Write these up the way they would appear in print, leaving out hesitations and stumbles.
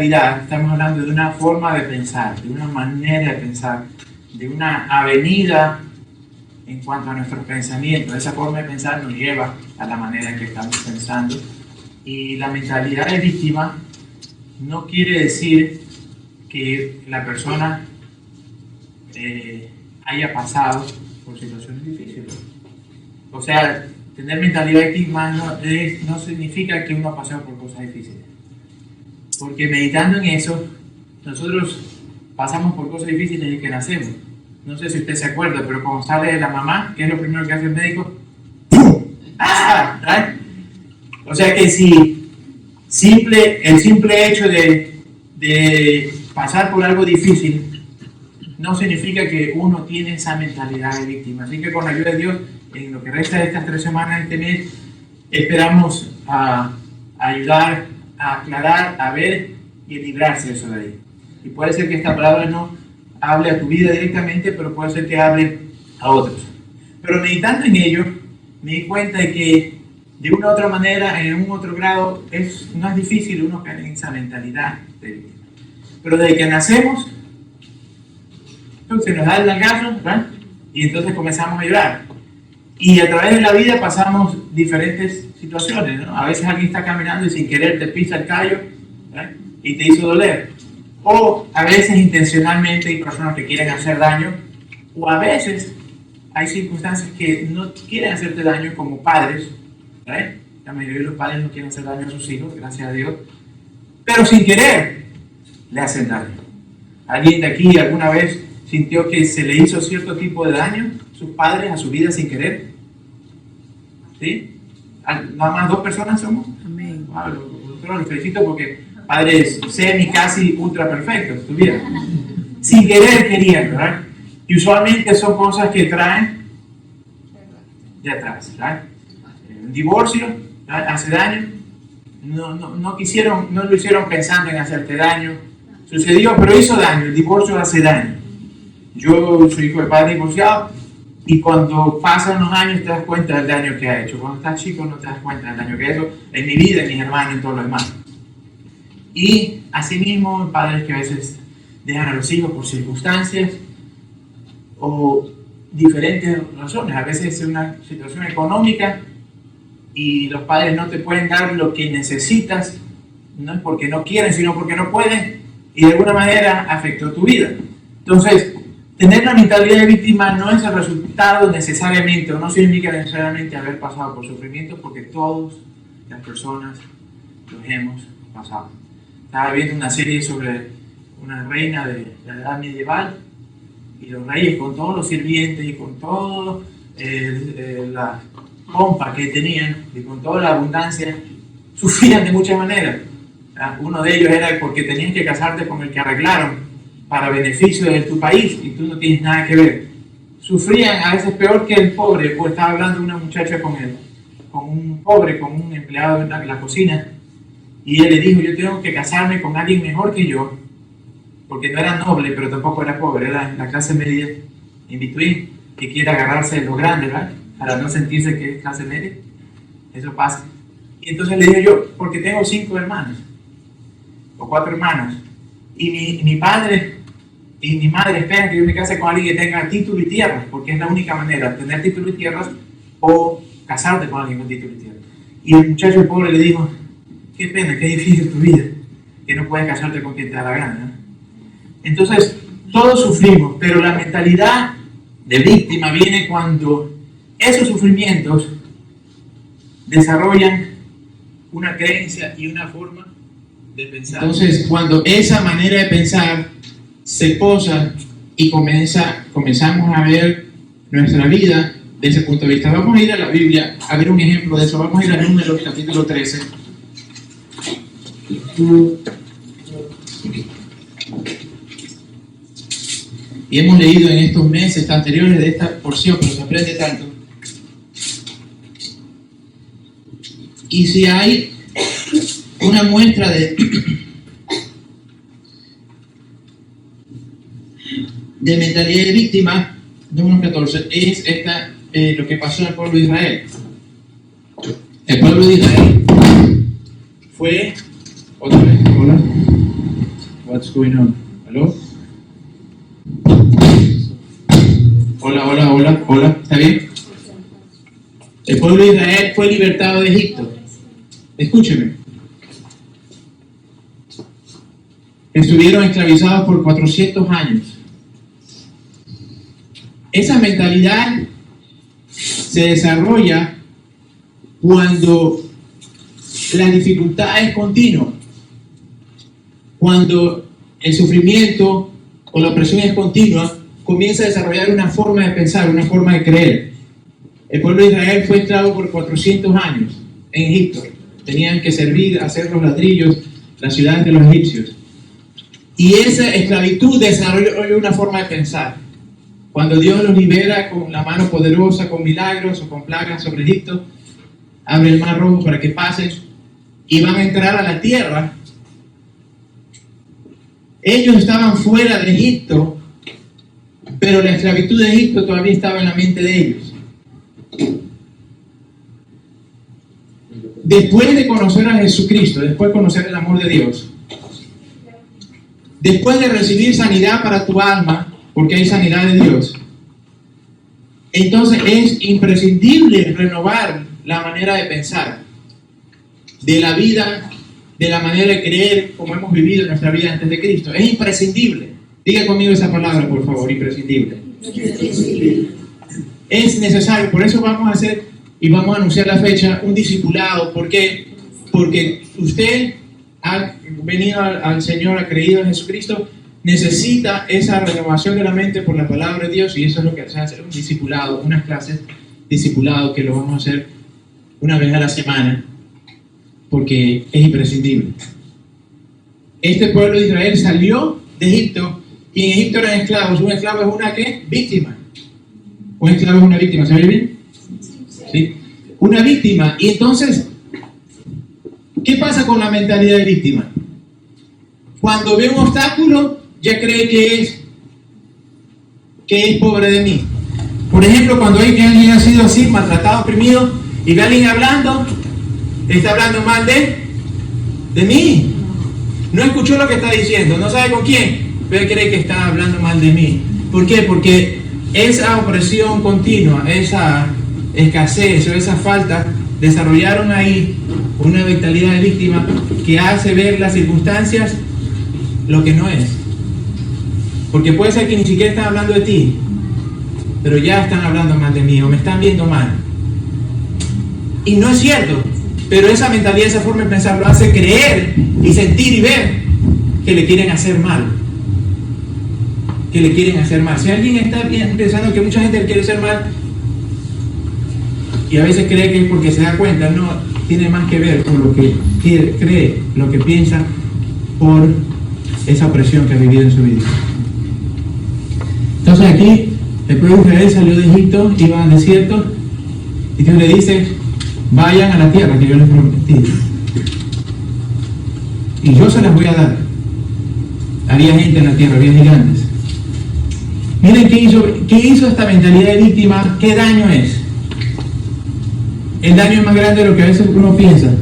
mentalidad, estamos hablando de una forma de pensar, de una manera de pensar, de una avenida en cuanto a nuestros pensamientos. Esa forma de pensar nos lleva a la manera en que estamos pensando. Y la mentalidad de víctima no quiere decir que la persona haya pasado por situaciones difíciles. O sea, tener mentalidad de víctima no significa que uno ha pasado por cosas difíciles. Porque meditando en eso, nosotros pasamos por cosas difíciles desde que nacemos. No sé si usted se acuerda, pero cuando sale de la mamá, ¿qué es lo primero que hace el médico? ¡Ah! ¿Right? O sea que si el simple hecho de pasar por algo difícil no significa que uno tiene esa mentalidad de víctima. Así que con la ayuda de Dios, en lo que resta de estas 3 semanas de este mes, esperamos a ayudar, a aclarar, a ver y a librarse de eso de ahí. Y puede ser que esta palabra no hable a tu vida directamente, pero puede ser que hable a otros. Pero meditando en ello, me di cuenta de que de una u otra manera, en un otro grado, no es difícil uno caer en esa mentalidad de víctima. Pero desde que nacemos, entonces nos da el lagazo, ¿verdad? Y entonces comenzamos a llorar. Y a través de la vida pasamos diferentes situaciones, ¿no? A veces alguien está caminando y sin querer te pisa el callo, ¿verdad? Y te hizo doler. O a veces intencionalmente hay personas que quieren hacer daño, o a veces hay circunstancias que no quieren hacerte daño, como padres, ¿verdad? La mayoría de los padres no quieren hacer daño a sus hijos, gracias a Dios, pero sin querer le hacen daño. ¿Alguien de aquí alguna vez sintió que se le hizo cierto tipo de daño a sus padres, a su vida, sin querer? ¿Sí? ¿Nada más 2 personas somos? Amén. Wow, los felicito porque padres semi, casi ultra perfectos en tu vida. Sin querer querían, ¿verdad? Y usualmente son cosas que traen de atrás, ¿verdad? Un divorcio, ¿verdad? Hace daño. No lo hicieron pensando en hacerte daño. Sucedió, pero hizo daño. El divorcio hace daño. Yo soy hijo de padre divorciado y cuando pasan los años te das cuenta del daño que ha hecho. Cuando estás chico no te das cuenta del daño que ha hecho en mi vida, en mis hermanos, en todo lo demás. Y asimismo, padres que a veces dejan a los hijos por circunstancias o diferentes razones. A veces es una situación económica y los padres no te pueden dar lo que necesitas, no es porque no quieren, sino porque no pueden, y de alguna manera afectó tu vida. Entonces, tener la mentalidad de víctima no es el resultado necesariamente, o no significa necesariamente haber pasado por sufrimiento, porque todas las personas los hemos pasado. Estaba viendo una serie sobre una reina de la edad medieval, y los reyes con todos los sirvientes y con toda la pompa que tenían y con toda la abundancia, sufrían de muchas maneras. Uno de ellos era porque tenían que casarte con el que arreglaron para beneficio de tu país y tú no tienes nada que ver. Sufrían a veces peor que el pobre, pues estaba hablando una muchacha con un pobre, con un empleado de la cocina, y él le dijo: yo tengo que casarme con alguien mejor que yo, porque no era noble, pero tampoco era pobre, era la clase media, in between, que quiere agarrarse de lo grande, ¿verdad? Para no sentirse que es clase media. Eso pasa. Y entonces le digo yo: porque tengo 5 hermanos, o 4 hermanos, y mi padre y mi madre esperan que yo me case con alguien que tenga título y tierras, porque es la única manera, tener título y tierras, o casarte con alguien con título y tierras. Y el muchacho pobre le dijo: qué pena, qué difícil tu vida, que no puedes casarte con quien te da la gana, ¿no? Entonces, todos sufrimos, pero la mentalidad de víctima viene cuando esos sufrimientos desarrollan una creencia y una forma de pensar. Entonces, cuando esa manera de pensar se posa y comenzamos a ver nuestra vida desde ese punto de vista. Vamos a ir a la Biblia a ver un ejemplo de eso. Vamos a ir a Números capítulo 13. Y hemos leído en estos meses anteriores de esta porción, pero se aprende tanto. Y si hay una muestra de mentalidad de víctima, número 14, es lo que pasó en el pueblo de Israel. El pueblo de Israel fue, otra vez, hola. going on? ¿Aló? Hola, ¿está bien? El pueblo de Israel fue libertado de Egipto. Escúcheme. Estuvieron esclavizados por 400 años. Esa mentalidad se desarrolla cuando la dificultad es continua, cuando el sufrimiento o la opresión es continua, comienza a desarrollar una forma de pensar, una forma de creer. El pueblo de Israel fue esclavo por 400 años en Egipto. Tenían que servir, hacer los ladrillos, las ciudades de los egipcios. Y esa esclavitud desarrolló una forma de pensar. Cuando Dios los libera con la mano poderosa, con milagros o con plagas sobre Egipto, abre el mar rojo para que pasen y van a entrar a la tierra. Ellos estaban fuera de Egipto, pero la esclavitud de Egipto todavía estaba en la mente de ellos. Después de conocer a Jesucristo, después de conocer el amor de Dios, después de recibir sanidad para tu alma, porque hay sanidad de Dios, entonces es imprescindible renovar la manera de pensar de la vida, de la manera de creer como hemos vivido en nuestra vida antes de Cristo. Es imprescindible. Diga conmigo esa palabra, por favor, imprescindible. Es necesario. Por eso vamos a hacer y vamos a anunciar la fecha, un discipulado. ¿Por qué? Porque usted ha venido al Señor, ha creído en Jesucristo, necesita esa renovación de la mente por la palabra de Dios, y eso es lo que se hace, un discipulado, unas clases discipulado que lo vamos a hacer una vez a la semana, porque es imprescindible. Este pueblo de Israel salió de Egipto, y en Egipto eran esclavos. Un esclavo es una ¿qué? Víctima. Un esclavo es una víctima, ¿se ve bien? ¿Sí? Una víctima. Y entonces, ¿qué pasa con la mentalidad de víctima? Cuando ve un obstáculo, ya cree que es pobre de mí. Por ejemplo, cuando alguien ha sido así, maltratado, oprimido, y ve a alguien hablando, está hablando mal de mí. No escuchó lo que está diciendo, no sabe con quién, pero cree que está hablando mal de mí. ¿Por qué? Porque esa opresión continua, esa escasez o esa falta, desarrollaron ahí una mentalidad de víctima que hace ver las circunstancias lo que no es. Porque puede ser que ni siquiera están hablando de ti, pero ya están hablando mal de mí o me están viendo mal. Y no es cierto, pero esa mentalidad, esa forma de pensar lo hace creer y sentir y ver que le quieren hacer mal. Que le quieren hacer mal. Si alguien está pensando que mucha gente le quiere hacer mal y a veces cree que es porque se da cuenta, no, tiene más que ver con lo que cree, lo que piensa por esa opresión que ha vivido en su vida. Entonces aquí el pueblo de Israel salió de Egipto, iba al desierto, y Dios le dice: vayan a la tierra que yo les prometí, y yo se las voy a dar. Había gente en la tierra, había gigantes. Miren qué hizo esta mentalidad de víctima, qué daño es. El daño es más grande de lo que a veces uno piensa.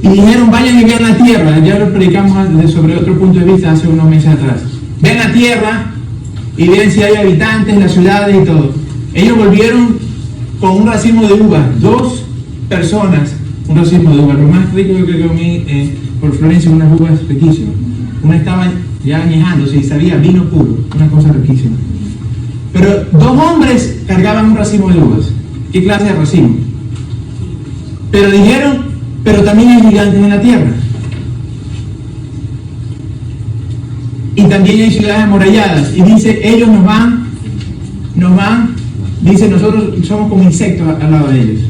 Y dijeron: vayan y vean la tierra. Ya lo predicamos sobre otro punto de vista hace unos meses atrás. Vean la tierra y vean si hay habitantes, las ciudades y todo. Ellos volvieron con un racimo de uvas, 2 personas, un racimo de uvas. Lo más rico que comí por Florencia, unas uvas riquísimas. Una estaba ya añejándose y sabía vino puro, una cosa riquísima. Pero 2 hombres cargaban un racimo de uvas. ¿Qué clase de racimo? Pero dijeron: pero también hay gigantes en la tierra. Y también hay ciudades amuralladas. Y dice: ellos nos van, dice, nosotros somos como insectos al lado de ellos.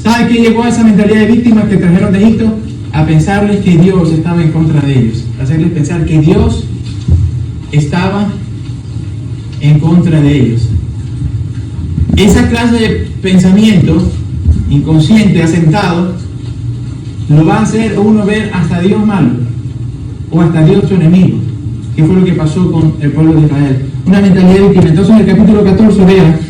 ¿Sabe qué llegó a esa mentalidad de víctimas que trajeron de Egipto? A pensarles que Dios estaba en contra de ellos. A hacerles pensar que Dios estaba en contra de ellos. Esa clase de pensamiento inconsciente, asentado, lo va a hacer uno ver hasta Dios malo o hasta Dios su enemigo, que fue lo que pasó con el pueblo de Israel. Una mentalidad de víctima. Entonces en el capítulo 14 vea,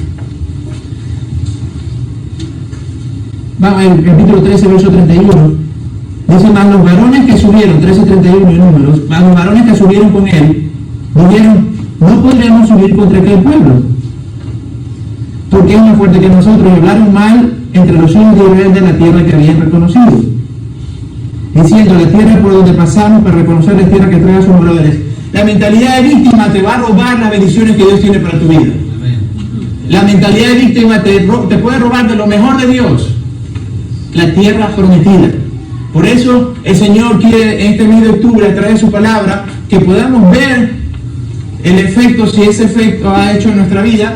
vamos al capítulo 13, verso 31. Dice, más los varones que subieron, 13:31 en Números, más los varones que subieron con él, dijeron, no podremos subir contra aquel pueblo, porque es más fuerte que nosotros. Hablaron mal entre los hijos de Israel de la tierra que habían reconocido, diciendo, la tierra por donde pasamos para reconocer la tierra que trae a sus moradores. La mentalidad de víctima te va a robar las bendiciones que Dios tiene para tu vida. La mentalidad de víctima te puede robar de lo mejor de Dios, la tierra prometida. Por eso el Señor quiere en este mes de octubre, a través de su palabra, que podamos ver el efecto, si ese efecto ha hecho en nuestra vida,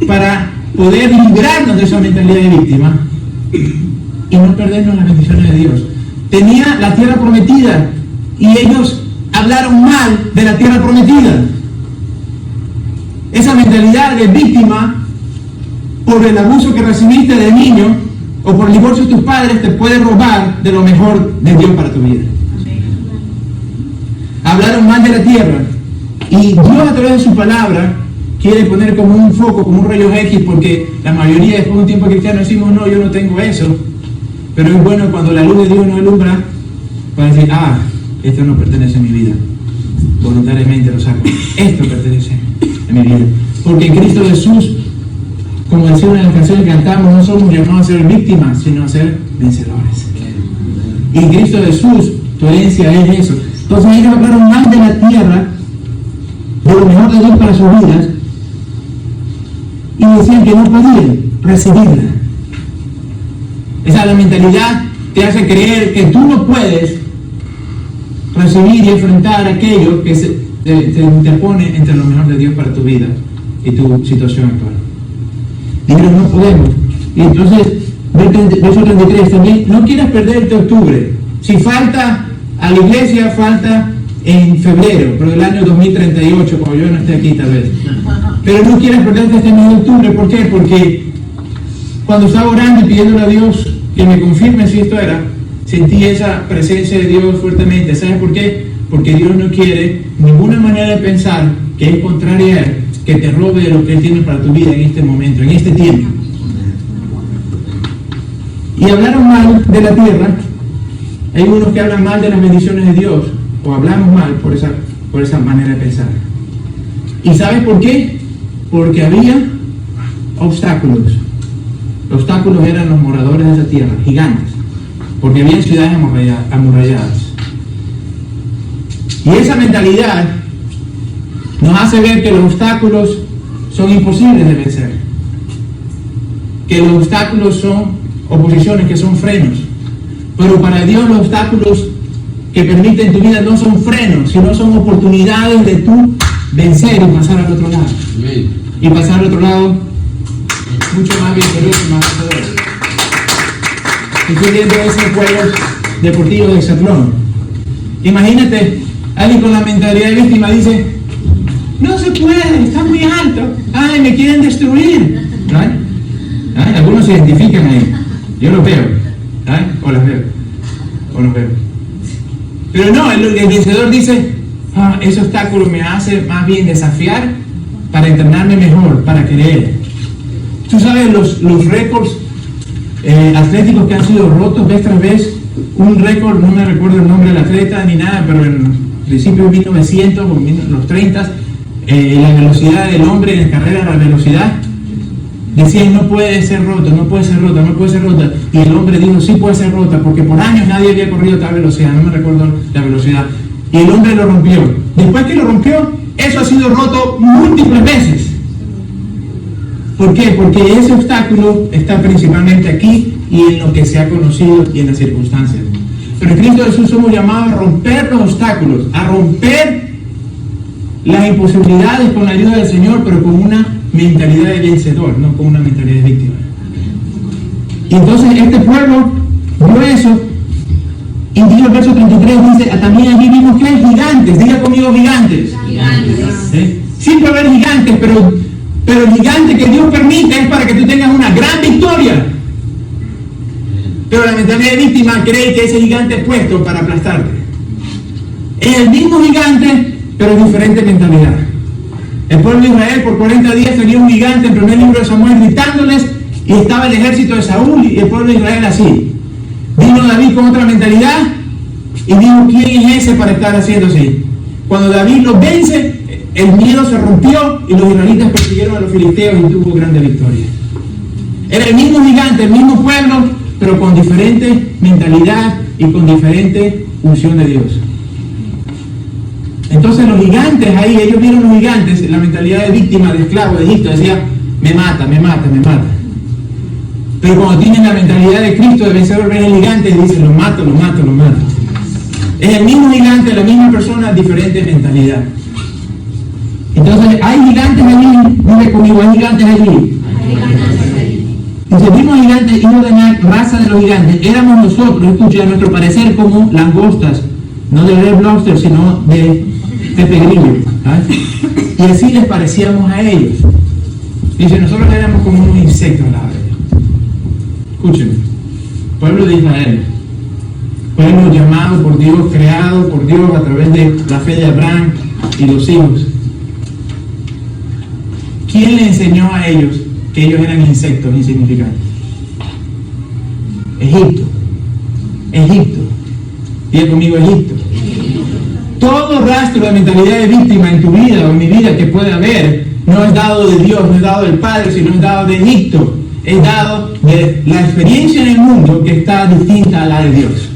para poder librarnos de esa mentalidad de víctima y no perdernos las bendiciones de Dios. Tenía la tierra prometida y ellos hablaron mal de la tierra prometida. Esa mentalidad de víctima por el abuso que recibiste de niño o por el divorcio de tus padres te puede robar de lo mejor de Dios para tu vida. Hablaron mal de la tierra y Dios a través de su palabra quiere poner como un foco, como un rayo X, porque la mayoría después de un tiempo cristiano decimos, no, yo no tengo eso. Pero es bueno cuando la luz de Dios nos alumbra para decir, esto no pertenece a mi vida. Voluntariamente lo saco. Esto pertenece a mi vida. Porque en Cristo Jesús, como decía una de las canciones que cantamos, no somos llamados a ser víctimas, sino a ser vencedores. Y en Cristo Jesús, tu herencia es eso. Entonces ellos hablaron mal de la tierra, de lo mejor de Dios para sus vidas, y decían que no podían recibirla. Esa la mentalidad te hace creer que tú no puedes recibir y enfrentar aquello que te interpone entre lo mejor de Dios para tu vida y tu situación actual. Dijeron, no podemos. Y entonces, verso 33, también, no quieras perderte octubre. Si falta a la iglesia, falta en febrero, pero del año 2038, como yo no esté aquí tal vez. Pero no quieras perderte este mes de octubre. ¿Por qué? Porque cuando estaba orando y pidiéndole a Dios que me confirme si esto era, sentí esa presencia de Dios fuertemente. ¿Sabes por qué? Porque Dios no quiere ninguna manera de pensar que es contraria a Él, que te robe de lo que Él tiene para tu vida en este momento, en este tiempo. Y hablaron mal de la tierra. Hay unos que hablan mal de las bendiciones de Dios, o hablamos mal por esa manera de pensar. ¿Y sabes por qué? Porque había obstáculos. Los obstáculos eran los moradores de esa tierra, gigantes, porque había ciudades amuralladas. Y esa mentalidad nos hace ver que los obstáculos son imposibles de vencer, que los obstáculos son oposiciones, que son frenos. Pero para Dios los obstáculos que permiten tu vida no son frenos, sino son oportunidades de tú vencer y pasar al otro lado. Y pasar al otro lado mucho más victorioso, más vencedor. Estoy viendo esos juegos deportivos de hexatlón. Imagínate, alguien con la mentalidad de víctima dice, no se puede, está muy alto, me quieren destruir. Algunos se identifican ahí, yo los veo, o las veo, o los veo. Pero no, el vencedor dice, ese obstáculo me hace más bien desafiar para entrenarme mejor, para creer. Tú sabes los récords atléticos que han sido rotos vez tras vez. Un récord, no me recuerdo el nombre del atleta ni nada, pero en principios de 1900 o los 30, la velocidad del hombre en carrera, la velocidad, decían no puede ser rota, no puede ser rota, no puede ser rota. Y el hombre dijo sí puede ser rota, porque por años nadie había corrido a tal velocidad, no me recuerdo la velocidad. Y el hombre lo rompió. Después que lo rompió, eso ha sido roto múltiples veces. ¿Por qué? Porque ese obstáculo está principalmente aquí y en lo que se ha conocido y en las circunstancias. Pero en Cristo Jesús somos llamados a romper los obstáculos, a romper las imposibilidades con la ayuda del Señor, pero con una mentalidad de vencedor, no con una mentalidad de víctima. Y entonces este pueblo vio eso, y dice el verso 33, dice, también allí vimos que hay gigantes, diga conmigo gigantes. Siempre va a haber gigantes, pero el gigante que Dios permite es para que tú tengas una gran victoria. Pero la mentalidad de víctima cree que ese gigante es puesto para aplastarte. Es el mismo gigante, pero es diferente mentalidad. El pueblo de Israel por 40 días tenía un gigante en el primer libro de Samuel gritándoles, y estaba el ejército de Saúl y el pueblo de Israel así. Vino David con otra mentalidad Y dijo, ¿quién es ese para estar haciendo así? Cuando David los vence, el miedo se rompió y los israelitas persiguieron a los filisteos y tuvo grande victoria. Era el mismo gigante, el mismo pueblo, pero con diferente mentalidad y con diferente unción de Dios. Entonces los gigantes ahí, ellos vieron los gigantes, la mentalidad de víctima, de esclavo de Egipto, decía, me mata, me mata, me mata. Pero cuando tienen la mentalidad de Cristo, de vencedor, ven el gigante y dicen, lo mato, lo mato, lo mato. Es el mismo gigante, la misma persona, diferente mentalidad. Entonces, hay gigantes allí, vive conmigo, hay gigantes allí. Y si vimos gigantes, hijos de la raza de los gigantes, éramos nosotros, escucha, a nuestro parecer, como langostas, no de Red Lobster, sino de Pepe Grillo. ¿Sabes? Y así les parecíamos a ellos. Dice, nosotros éramos como unos insectos a la vez. Escúchenme, pueblo de Israel, pueblo llamado por Dios, creado por Dios a través de la fe de Abraham y los hijos. ¿Quién le enseñó a ellos que ellos eran insectos insignificantes? Egipto. Egipto. Diga conmigo, Egipto. Todo rastro de mentalidad de víctima en tu vida o en mi vida que pueda haber no es dado de Dios, no es dado del Padre, sino es dado de Egipto. Es dado de la experiencia en el mundo que está distinta a la de Dios.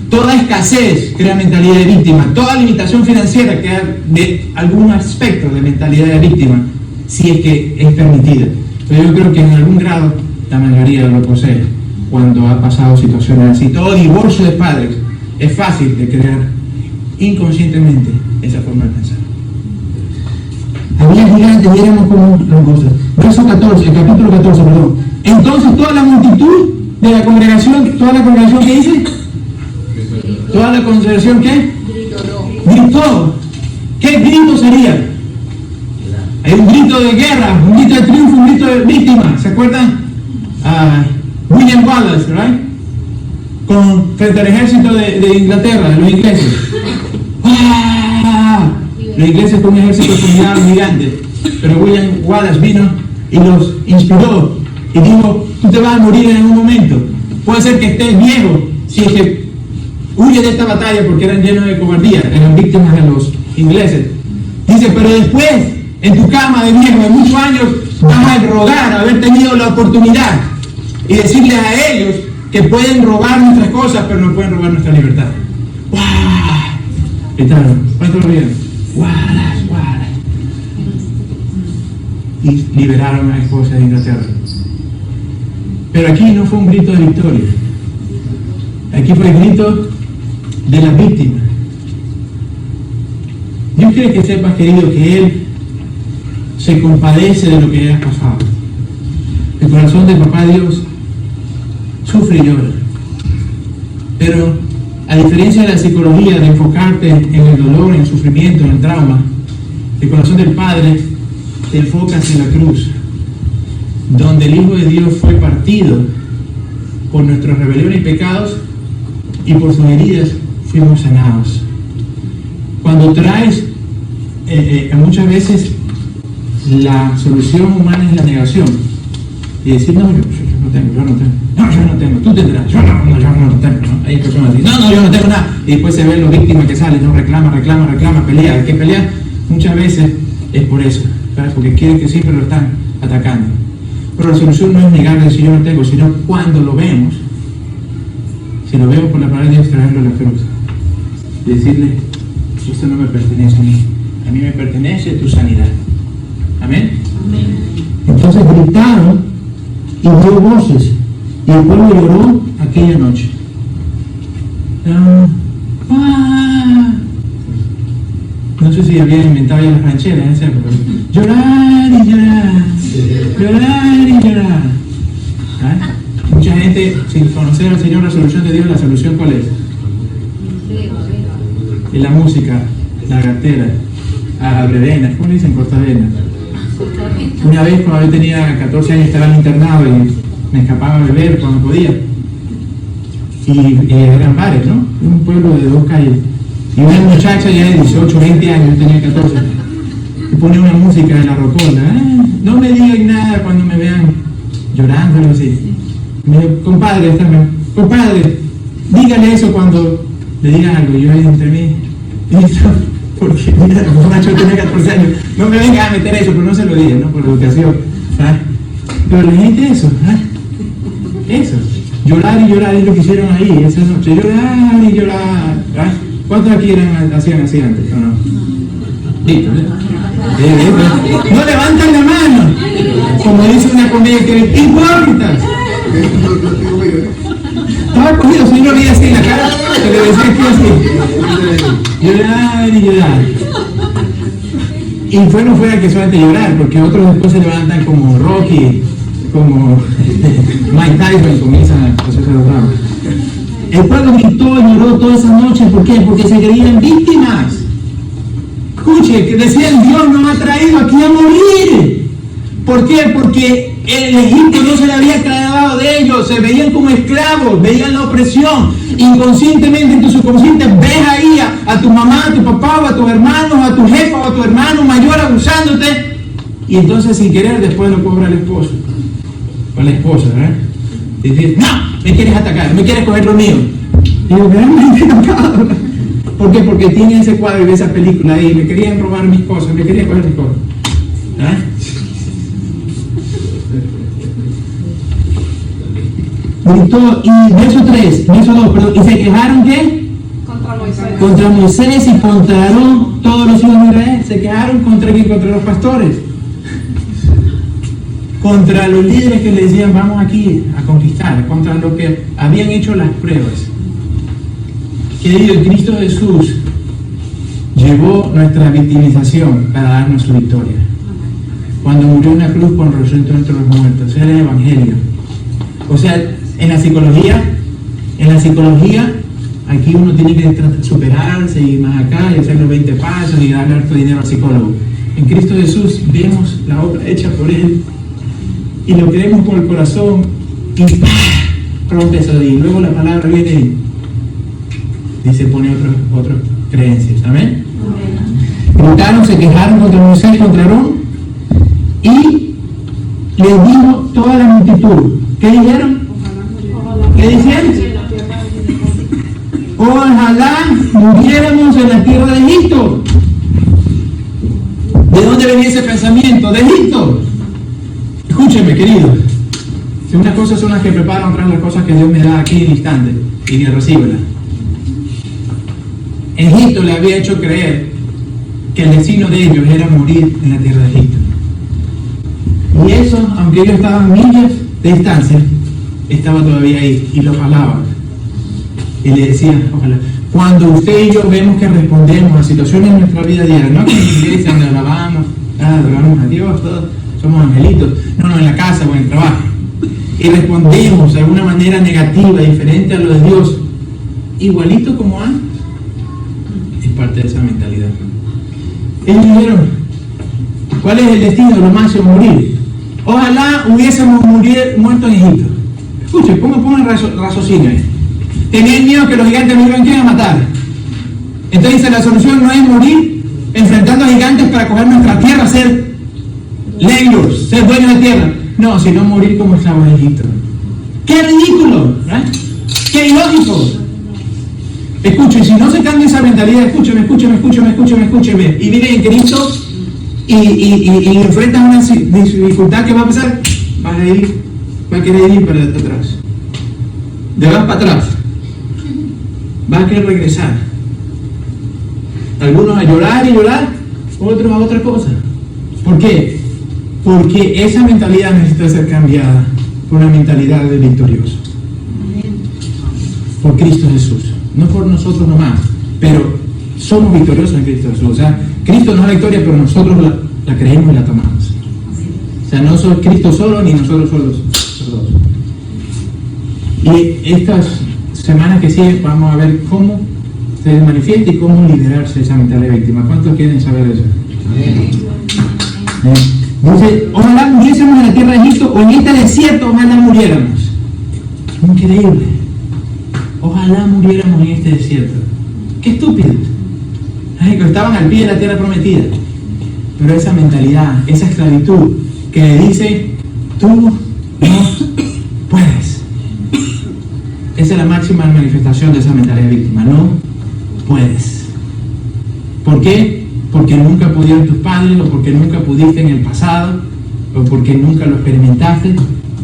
Toda escasez crea mentalidad de víctima. Toda limitación financiera crea de algún aspecto de mentalidad de víctima, si es que es permitida. Pero yo creo que en algún grado la mayoría lo posee cuando ha pasado situaciones así. Todo divorcio de padres es fácil de crear inconscientemente esa forma de pensar. Había gigantes y éramos como langostas. Verso 14, el capítulo 14, perdón. Entonces toda la multitud de la congregación, ¿qué dice? Toda la congregación, ¿qué? Gritó. ¿Qué grito sería? Hay un grito de guerra, un grito de triunfo, un grito de víctima. ¿Se acuerdan? William Wallace, ¿right? Frente al ejército de Inglaterra, de los ingleses. Los ingleses con un ejército formidable gigante. Pero William Wallace vino y los inspiró y dijo, tú te vas a morir en algún momento. Puede ser que estés viejo, si es que huye de esta batalla porque eran llenos de cobardía, eran víctimas de los ingleses. Dice, pero después, en tu cama de viejo, de muchos años, vas a rogar haber tenido la oportunidad y decirles a ellos que pueden robar nuestras cosas, pero no pueden robar nuestra libertad. ¡Wow! Gritaron, ¿cuántos lo vieron? ¡Wallace, Wallace! Y liberaron a la esposa de Inglaterra. Pero aquí no fue un grito de victoria. Aquí fue el grito de la víctima. Dios quiere que sepas, querido, que Él se compadece de lo que has pasado. El corazón de papá Dios sufre y llora. Pero a diferencia de la psicología, de enfocarte en el dolor, en el sufrimiento, en el trauma, el corazón del Padre te enfocas en la cruz, donde el Hijo de Dios fue partido por nuestras rebeliones y pecados, y por sus heridas fuimos sanados. Cuando traes, muchas veces la solución humana es la negación, y decir, no, yo no tengo, tú tendrás, yo no tengo, ¿no? Hay personas que dicen, no, yo no tengo nada, y después se ven los víctimas que salen, no, reclama, pelea. El que pelea muchas veces es por eso, ¿sabes? Porque quieren que siempre lo están atacando. Pero la solución no es negar, decir yo no tengo, sino cuando lo vemos, si lo vemos por la palabra de Dios, traerlo a la cruz y decirle, esto no me pertenece a mí me pertenece tu sanidad. Amén. Entonces gritaron y dio voces, y el pueblo lloró aquella noche. No sé si habían inventado ya las rancheras en esa época. Llorar y llorar, llorar y llorar. Mucha gente, sin conocer al Señor, la solución de Dios, ¿la solución cuál es? En la música, la gatera, abrevenas, ¿cómo le dicen? Cortavenas. Una vez cuando yo tenía 14 años estaba en internado y me escapaba a beber cuando podía. Y eran bares, ¿no? Un pueblo de 2 calles. Y una muchacha ya de 18, 20 años, yo tenía 14, y pone una música de la rocola. No me digan nada cuando me vean llorando o algo así. Me dijo, compadre, dígale eso cuando le digan algo, yo entre mí, porque mira, el borracho tiene 14 años, no me vengan a meter eso, pero no se lo digan, ¿no? Por educación, ¿sabes? Pero la gente eso, eso, llorar y llorar es lo que hicieron ahí esa noche, llorar y llorar, ¿sabes? ¿Cuántos aquí hacían así antes, o no? Listo, no levantan la mano, como dice una comedia que es hipócritas. Estaba cogido, si no lo veía así en la cara, se le decía que así. Llorar y llorar. Y no fuera que solamente llorar, porque otros después se levantan como Rocky, como Mike Tyson, y comienzan a hacerse los bravos. El pueblo gritó y lloró toda esa noche, ¿por qué? Porque se creían víctimas. Escuche, que decían, Dios nos ha traído aquí a morir. ¿Por qué? Porque el Egipto no se le había acabado de ellos, se veían como esclavos, veían la opresión. Inconscientemente, en tu subconsciente, ves ahí a tu mamá, a tu papá, o a tus hermanos, a tu jefa, o a tu hermano mayor abusándote. Y entonces, sin querer, después lo cobra el esposo. O la esposa, ¿verdad? Y dices, no, me quieres atacar, me quieres coger lo mío. Y digo, realmente no cabrón. ¿Por qué? Porque tiene ese cuadro y esa película ahí, me querían robar mis cosas, me querían coger mis cosas. ¿Ah? Gritó, y verso 3, verso 2, perdón, y se quejaron ¿qué? Contra Moisés. Contra Moisés y contra Aarón, todos los hijos de Israel. Se quejaron contra quién, contra los pastores. Contra los líderes que le decían vamos aquí a conquistar, contra los que habían hecho las pruebas. Querido, Cristo Jesús llevó nuestra victimización para darnos su victoria. Cuando murió en la cruz cuando resucitó entre los muertos, era el Evangelio. O sea, en la psicología, aquí uno tiene que superarse y más acá y hacer los 20 pasos y darle harto dinero al psicólogo. En Cristo Jesús vemos la obra hecha por Él y lo creemos con el corazón y rompe eso y luego la palabra viene y se pone otras creencias. ¿Amén? Gritaron, se quejaron contra Moisés, contra Aarón y les dijo toda la multitud. ¿Qué dijeron? ¿Qué decían? Ojalá muriéramos en la tierra de Egipto. ¿De dónde venía ese pensamiento? De Egipto. Escúcheme, querido. Si unas cosas son las que preparan, otras las cosas que Dios me da aquí en el instante y que recíbela. Egipto le había hecho creer que el destino de ellos era morir en la tierra de Egipto. Y eso, aunque ellos estaban millas de distancia, estaba todavía ahí y lo jalaban. Y le decían, ojalá. Cuando usted y yo vemos que respondemos a situaciones en nuestra vida diaria, no que en la iglesia donde adoramos a Dios, todos somos angelitos, no, en la casa o en el trabajo, y respondemos de alguna manera negativa, diferente a lo de Dios, igualito como antes, es parte de esa mentalidad. Ellos dijeron, ¿cuál es el destino? Lo máximo, morir. Ojalá hubiésemos muerto en Egipto. Escuchen, pongan raciocinio ahí. Tenían miedo que los gigantes nos iban a matar. Entonces la solución no es morir enfrentando a gigantes para coger nuestra tierra, ser legos, ser dueños de tierra. No, sino morir como esclavos en Egipto. ¡Qué ridículo! ¿Eh? ¡Qué ilógico! Escuchen, si no se cambia esa mentalidad, escúcheme, y viven en Cristo y enfrentan una dificultad que va a pasar, va a querer ir para atrás. De vas para atrás. Va a querer regresar. Algunos a llorar y llorar, otros a otra cosa. ¿Por qué? Porque esa mentalidad necesita ser cambiada por una mentalidad de victorioso. Por Cristo Jesús. No por nosotros nomás, pero somos victoriosos en Cristo Jesús. O sea, Cristo nos da la victoria, pero nosotros la creemos y la tomamos. O sea, no soy Cristo solo, ni nosotros solos. Y estas semanas que siguen vamos a ver cómo se manifiesta y cómo liberarse de esa mentalidad de víctima. ¿Cuántos quieren saber eso? Dice, ojalá muriésemos en la tierra de Egipto o en este desierto, ojalá muriéramos. Increíble. Ojalá muriéramos en este desierto. Qué estúpido. Que estaban al pie de la tierra prometida. Pero esa mentalidad, esa esclavitud que le dice, tú no puedes. Esa es la máxima manifestación de esa mentalidad de víctima. No puedes. ¿Por qué? Porque nunca pudieron tus padres, o porque nunca pudiste en el pasado, o porque nunca lo experimentaste,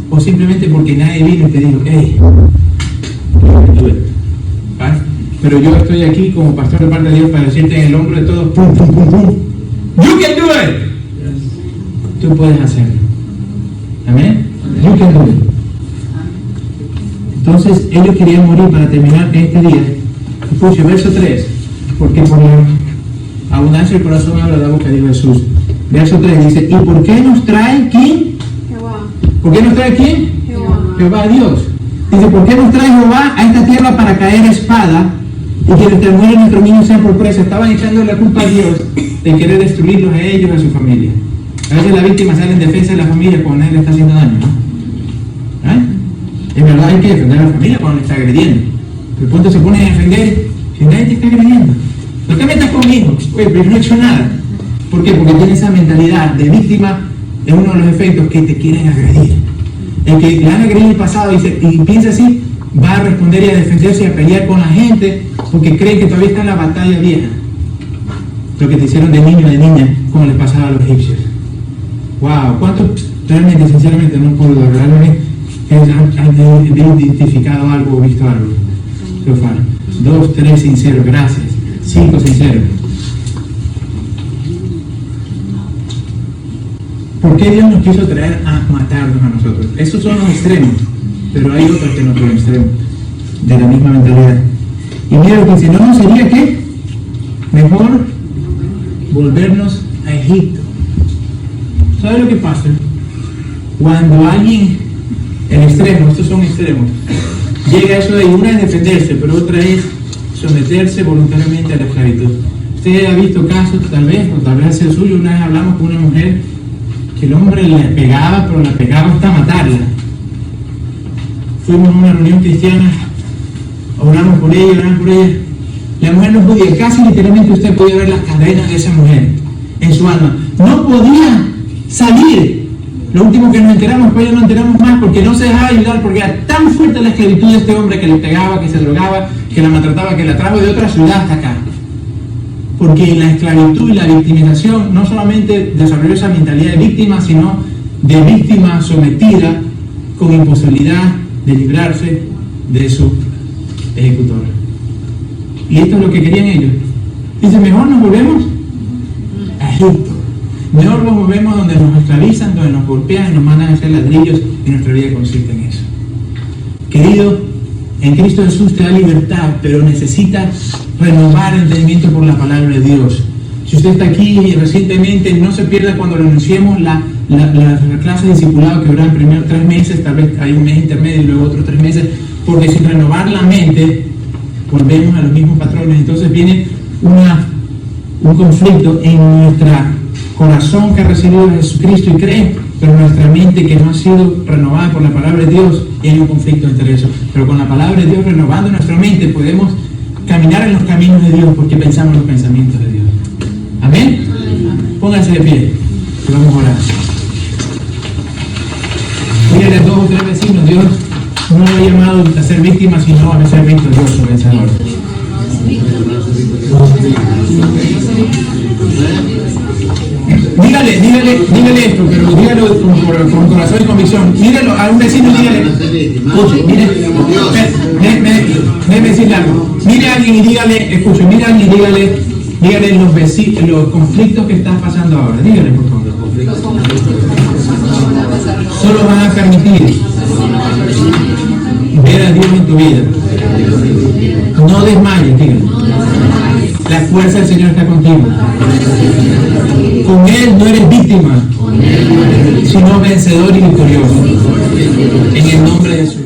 o simplemente porque nadie vino y te dijo, hey, ¿vale? Pero yo estoy aquí como pastor de parte de Dios para decirte en el hombro de todos, pum, pum, pum, pum, you can do it. Tú puedes hacerlo. Amén. You can do it. Entonces ellos querían morir para terminar este día. Escuche, verso 3, porque por la abundancia del corazón habla la boca, dijo Jesús. Verso 3 dice, ¿y por qué nos trae quién? Jehová. ¿Por qué nos trae quién? Jehová. Jehová Dios. Dice, ¿por qué nos trae Jehová a esta tierra para caer a espada y que nuestra mujer y nuestros niños sean por presa? Estaban echando la culpa a Dios de querer destruirlos a ellos y a su familia. A veces la víctima sale en defensa de la familia cuando nadie le está haciendo daño, ¿no? ¿Eh? En verdad hay que defender a la familia cuando le está agrediendo. Pero punto se pone a defender si nadie te está agrediendo. No te metas conmigo, oye, pero yo no he hecho nada. ¿Por qué? Porque tiene esa mentalidad de víctima, es uno de los efectos que te quieren agredir. El que le han agredido en el pasado y piensa así, va a responder y a defenderse y a pelear con la gente porque cree que todavía está en la batalla vieja. Lo que te hicieron de niño o de niña, como les pasaba a los egipcios. Wow, ¿cuántos realmente, sinceramente, no puedo realmente han identificado algo o visto algo? So far. 2, 3 sinceros, gracias. 5 sinceros. ¿Por qué Dios nos quiso traer a matarnos a nosotros? Esos son los extremos, pero hay otros que no son extremos, de la misma mentalidad. Y mira lo que dice, ¿no sería qué? Mejor volvernos a Egipto. ¿Sabe lo que pasa? Cuando alguien, el extremo, estos son extremos, llega a eso de una es defenderse, pero otra es someterse voluntariamente a la esclavitud. Usted ha visto casos, tal vez ha sido suyo. Una vez hablamos con una mujer que el hombre le pegaba, pero la pegaba hasta matarla. Fuimos a una reunión cristiana, oramos por ella. La mujer no podía, casi literalmente usted podía ver las cadenas de esa mujer en su alma. No podía salir. Lo último que nos enteramos, pues ya no enteramos más, porque no se dejaba ayudar, porque era tan fuerte la esclavitud de este hombre que le pegaba, que se drogaba, que la maltrataba, que la trajo de otra ciudad hasta acá. Porque la esclavitud y la victimización no solamente desarrolló esa mentalidad de víctima, sino de víctima sometida con imposibilidad de librarse de su ejecutor. Y esto es lo que querían ellos. Dice, mejor nos volvemos a Egipto. Mejor nos volvemos donde nos esclavizan, donde nos golpean y nos mandan a hacer ladrillos, y nuestra vida consiste en eso. Querido, en Cristo Jesús te da libertad, pero necesitas renovar el entendimiento por la palabra de Dios. Si usted está aquí y recientemente, no se pierda cuando le anunciemos la clase de discipulado que durará primero 3 meses, tal vez hay un mes intermedio y luego otros 3 meses, porque sin renovar la mente, volvemos a los mismos patrones. Entonces viene un conflicto en nuestro corazón que ha recibido a Jesucristo y cree, pero nuestra mente que no ha sido renovada por la palabra de Dios, y hay un conflicto entre eso. Pero con la palabra de Dios renovando nuestra mente, podemos caminar en los caminos de Dios porque pensamos los pensamientos de Dios. Amén. Pónganse de pie y vamos a orar. Díganle a 2 o 3 vecinos, Dios no lo ha llamado a ser víctima, sino a ser victorioso, vencedor. Dígale esto, pero dígalo con corazón y convicción. Míralo a un vecino y dígale, escuche, déjeme decirle algo. Mire a alguien y dígale, escuche, mire a alguien y dígale los conflictos que estás pasando ahora. Dígale, por favor. Solo van a permitir ver a Dios en tu vida. No desmayes, dígale. La fuerza del Señor está contigo. Con Él no eres víctima, sino vencedor y victorioso. En el nombre de Jesús.